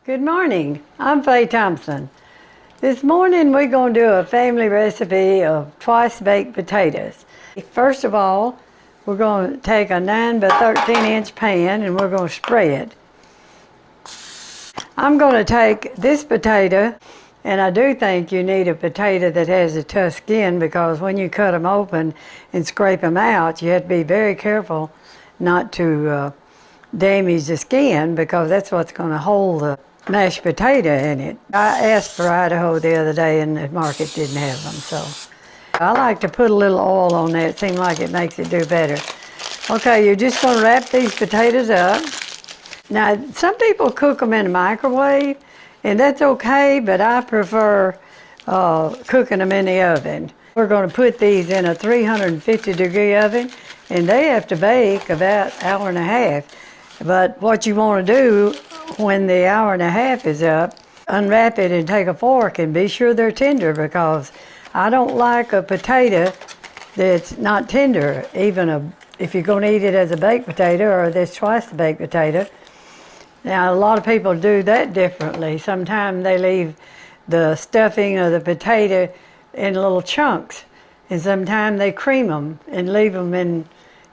Good morning, I'm Faye Thompson. This morning we're going to do a family recipe of twice baked potatoes. First of all, we're going to take a 9 by 13 inch pan and we're going to spray it. I'm going to take this potato, and I do think you need a potato that has a tough skin, because when you cut them open and scrape them out, you have to be very careful not to damage the skin, because that's what's going to hold the mashed potato in it. I asked for Idaho the other day and the market didn't have them, so I like to put a little oil on that. It seems like it makes it do better. Okay, you're just going to wrap these potatoes up. Now, some people cook them in a microwave, and that's okay, but I prefer cooking them in the oven. We're going to put these in a 350-degree oven, and they have to bake about an hour and a half. But what you want to do when the hour and a half is up, unwrap it and take a fork and be sure they're tender, because I don't like a potato that's not tender, even if you're going to eat it as a baked potato or this twice the baked potato. Now, a lot of people do that differently. Sometimes they leave the stuffing of the potato in little chunks, and sometimes they cream them and leave them in,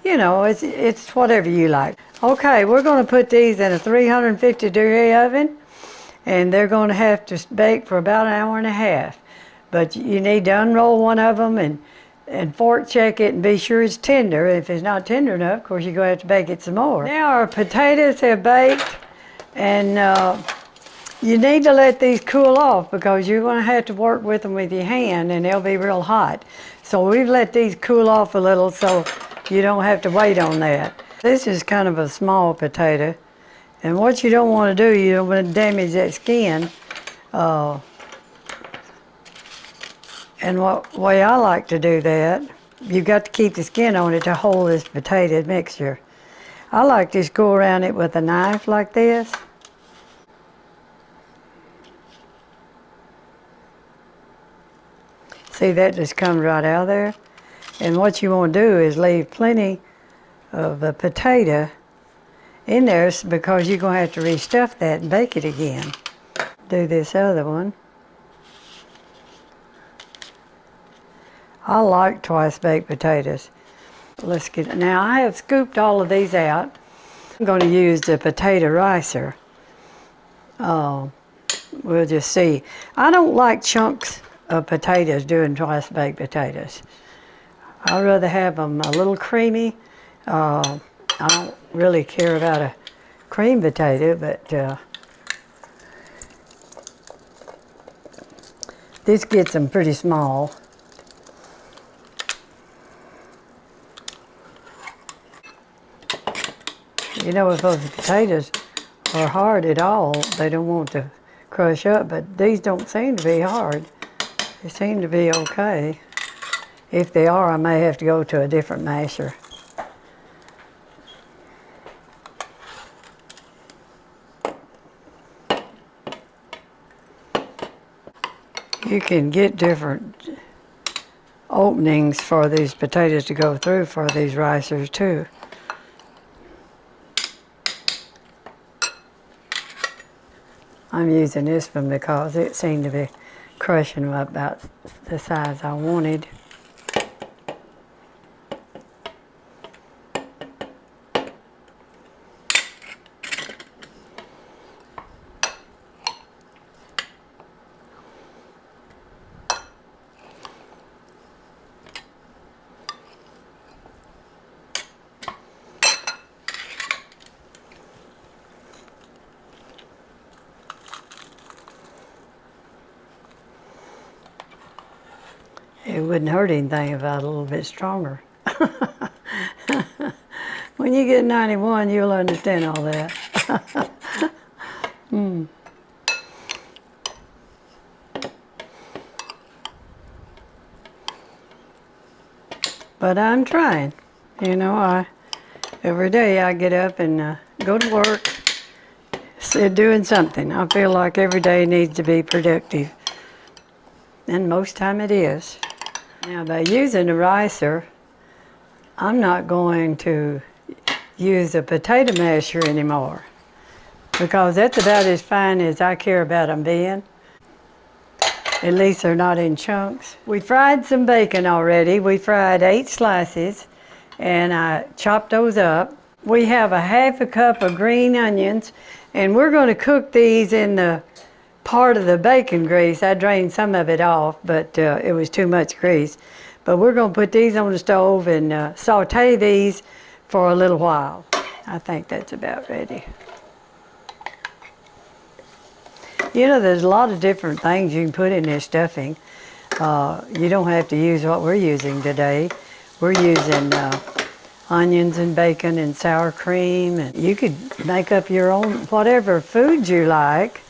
you know, it's whatever you like. Okay, we're going to put these in a 350-degree oven, and they're going to have to bake for about an hour and a half. But you need to unroll one of them and fork check it and be sure it's tender. If it's not tender enough, of course, you're going to have to bake it some more. Now our potatoes have baked, and you need to let these cool off, because you're going to have to work with them with your hand and they'll be real hot. So we've let these cool off a little so you don't have to wait on that. This is kind of a small potato, and what you don't want to do, you don't want to damage that skin. And what way I like to do that, you've got to keep the skin on it to hold this potato mixture. I like to just go around it with a knife like this. See, that just comes right out of there. And what you want to do is leave plenty of the potato in there, because you're going to have to restuff that and bake it again. Do this other one. I like twice baked potatoes. Let's get it. Now, I have scooped all of these out. I'm going to use the potato ricer. We'll just see. I don't like chunks of potatoes doing twice baked potatoes. I'd rather have them a little creamy. I don't really care about a cream potato, but this gets them pretty small. You know, if those potatoes are hard at all, they don't want to crush up, but these don't seem to be hard. They seem to be okay. If they are, I may have to go to a different masher. You can get different openings for these potatoes to go through for these ricers too. I'm using this one because it seemed to be crushing them up about the size I wanted. It wouldn't hurt anything if I was a little bit stronger. When you get 91, you'll understand all that. But I'm trying. You know, every day I get up and go to work, doing something. I feel like every day needs to be productive. And most time it is. Now, by using a ricer, I'm not going to use a potato masher anymore. because that's about as fine as I care about them being. At least they're not in chunks. We fried some bacon already. We fried 8 slices and I chopped those up. We have a half a cup of green onions and we're going to cook these in the part of the bacon grease. I drained some of it off, but it was too much grease. But we're going to put these on the stove and saute these for a little while. I think that's about ready. You know, there's a lot of different things you can put in this stuffing. You don't have to use what we're using today. We're using onions and bacon and sour cream. And you could make up your own, whatever food you like.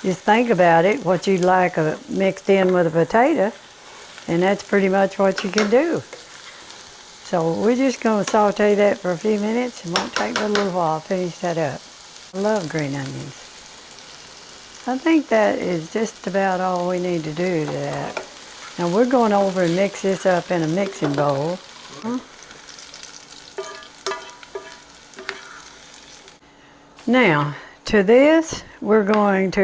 Just think about it, what you'd like mixed in with a potato, and that's pretty much what you can do. So we're just going to saute that for a few minutes. It won't take but a little while to finish that up. I love green onions. I think that is just about all we need to do to that. Now we're going over and mix this up in a mixing bowl. Now, to this, we're going to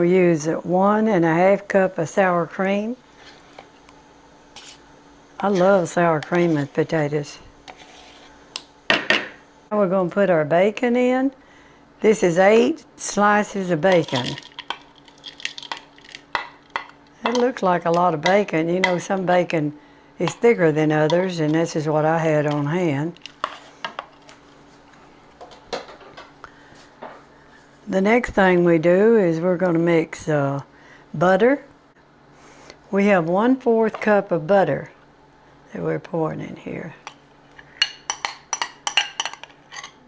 use 1.5 cups of sour cream. I love sour cream with potatoes. Now we're going to put our bacon in. This is 8 slices of bacon. It looks like a lot of bacon. You know, some bacon is thicker than others, and this is what I had on hand. The next thing we do is we're going to mix butter. We have 1/4 cup of butter that we're pouring in here.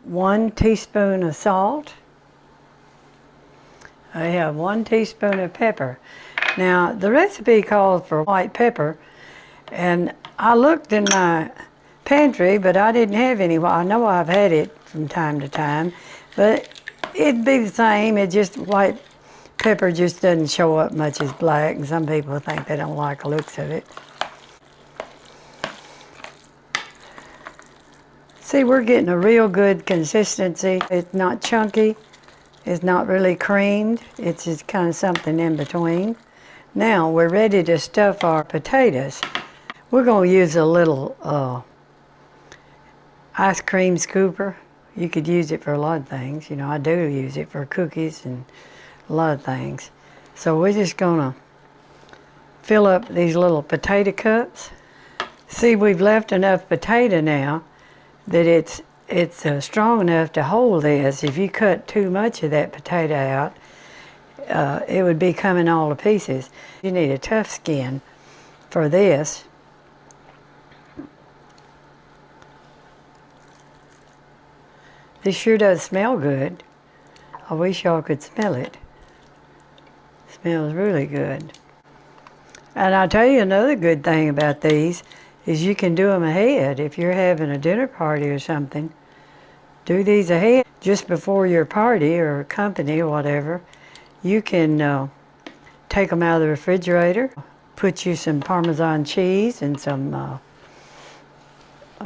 1 teaspoon of salt. I have 1 teaspoon of pepper. Now, the recipe calls for white pepper, and I looked in my pantry, but I didn't have any. Well, I know I've had it from time to time, but it'd be the same. It just, white pepper just doesn't show up much as black, and some people think they don't like the looks of it. See, we're getting a real good consistency. It's not chunky. It's not really creamed. It's just kind of something in between. Now we're ready to stuff our potatoes. We're going to use a little ice cream scooper. You could use it for a lot of things. You know, I do use it for cookies and a lot of things. So we're just going to fill up these little potato cups. See, we've left enough potato now that it's strong enough to hold this. If you cut too much of that potato out, it would be coming all to pieces. You need a tough skin for this. This sure does smell good. I wish y'all could smell it. It smells really good. And I'll tell you another good thing about these is you can do them ahead. If you're having a dinner party or something, do these ahead just before your party or company or whatever. You can take them out of the refrigerator, put you some Parmesan cheese and some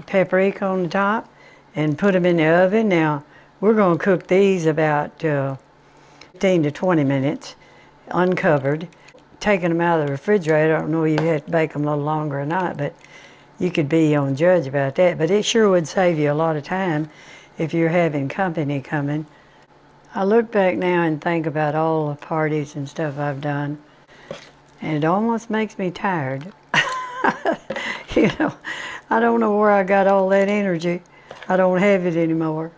paprika on the top, and put them in the oven. Now, we're going to cook these about 15 to 20 minutes, uncovered. Taking them out of the refrigerator, I don't know if you had to bake them a little longer or not, but you could be on judge about that. But it sure would save you a lot of time if you're having company coming. I look back now and think about all the parties and stuff I've done, and it almost makes me tired. You know, I don't know where I got all that energy. I don't have it anymore.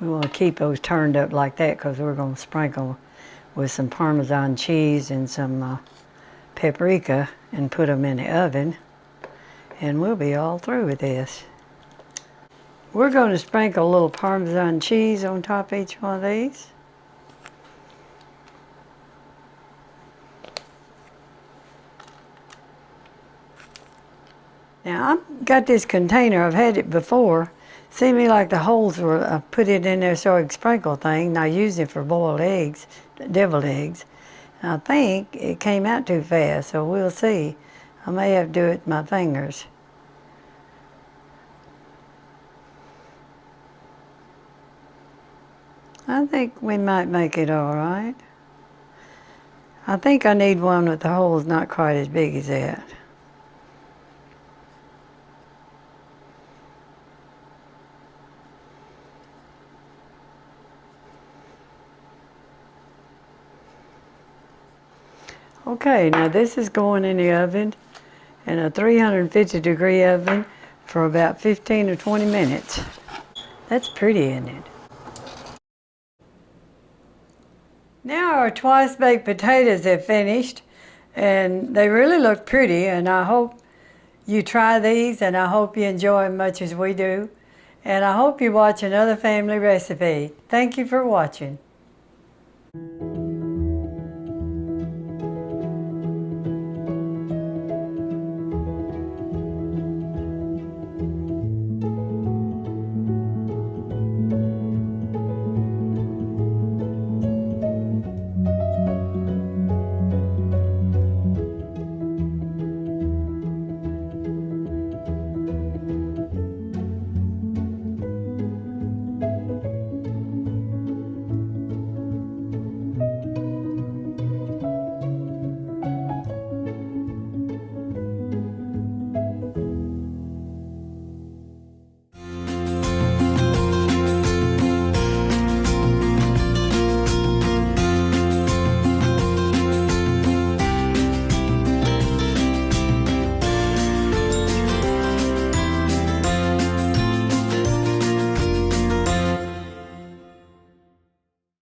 We want to keep those turned up like that because we're going to sprinkle with some Parmesan cheese and some paprika and put them in the oven, and we'll be all through with this. We're going to sprinkle a little Parmesan cheese on top of each one of these. Now, I've got this container. I've had it before, Seemed to me like the holes were, I put it in there so I could sprinkle things, and I used it for boiled eggs, deviled eggs. And I think it came out too fast, so we'll see. I may have to do it with my fingers. I think we might make it all right. I think I need one with the holes not quite as big as that. Okay, now this is going in the oven, in a 350-degree oven for about 15 or 20 minutes. That's pretty, isn't it? Now our twice baked potatoes have finished, and they really look pretty, and I hope you try these, and I hope you enjoy them much as we do. And I hope you watch another family recipe. Thank you for watching.